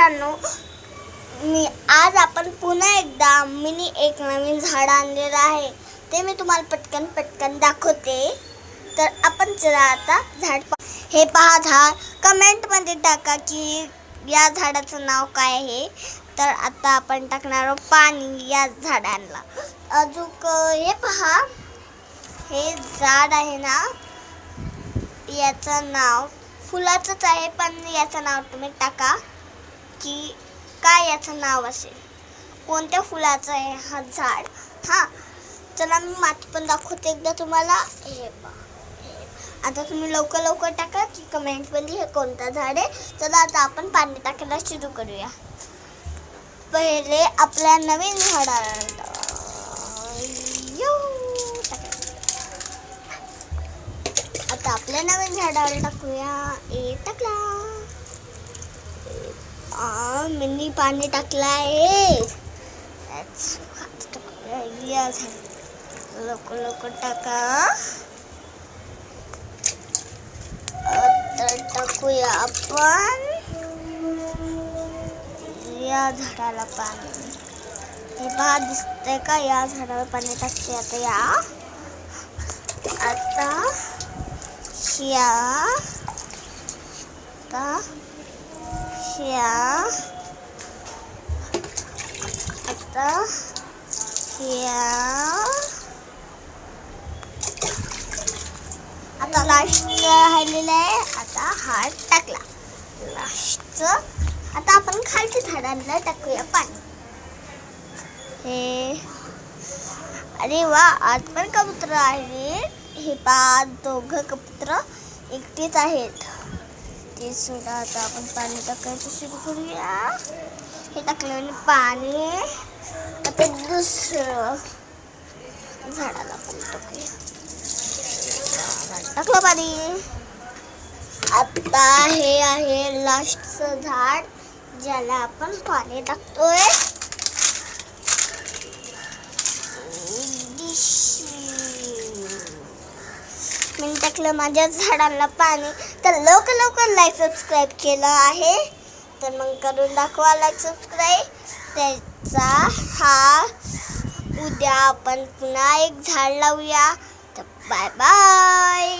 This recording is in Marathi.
मित्रांनो, आज आपण पुन्हा एकदा एक नवीन झाड आणलेलं आहे. ते मी तुम्हाला पटकन दाखवते. तर आपण चला आता झाड हे पहा झाड. कमेंटमध्ये टाका की या झाडाचं नाव काय आहे. तर आता आपण टाकणार आहोत पाणी या झाडांना. अजून हे पहा, हे झाड आहे ना, याचं नाव फुलाचंच आहे, पण याचं नाव तुम्ही टाका की काय याचं नाव असेल, कोणत्या फुलाचं आहे हा झाड. हां, चला मी माती पण दाखवते एकदा तुम्हाला. हे पहा, आता तुम्ही लवकर टाका की कमेंटमध्ये हे कोणतं झाड आहे. चला आता आपण पाणी टाकायला सुरू करूया. पहिले आपल्या नवीन झाडाला आता आपल्या नवीन झाडाला टाकूया. टाकला. मी पाणी टाकलं आहे. लवकर टाका. तर टाकूया आपण या झाडाला पाणी. हे पहा, दिसतंय का? या झाडाला पाणी टाकते आता. आता लास्टचं राहिलेलं आहे. आता हा टाकला लास्टचं. आता आपण खालच्या झाडांना टाकूया पाणी. अरे वा, आज पण कबूतर आहेत. हे 5 कबूतर एकटेच आहेत. ते सुद्धा आता आपण पाणी टाकायचं सुरू करूया. हे टाकल्याने पाणी. आता दुसरं झाडाला पण टाकूया. टाकलं पाणी. आता हे आहे लास्टचं झाड, ज्याला आपण पाणी टाकतोय. मी टाकलं माझ्या झाडाला पाणी. तर लवकर लाईक सबस्क्राईब केलं आहे, तर मग करून दाखवा लाईक सबस्क्राईब. त्याचा उद्या आपण पुन्हा एक झाड लावूया. तर बाय बाय.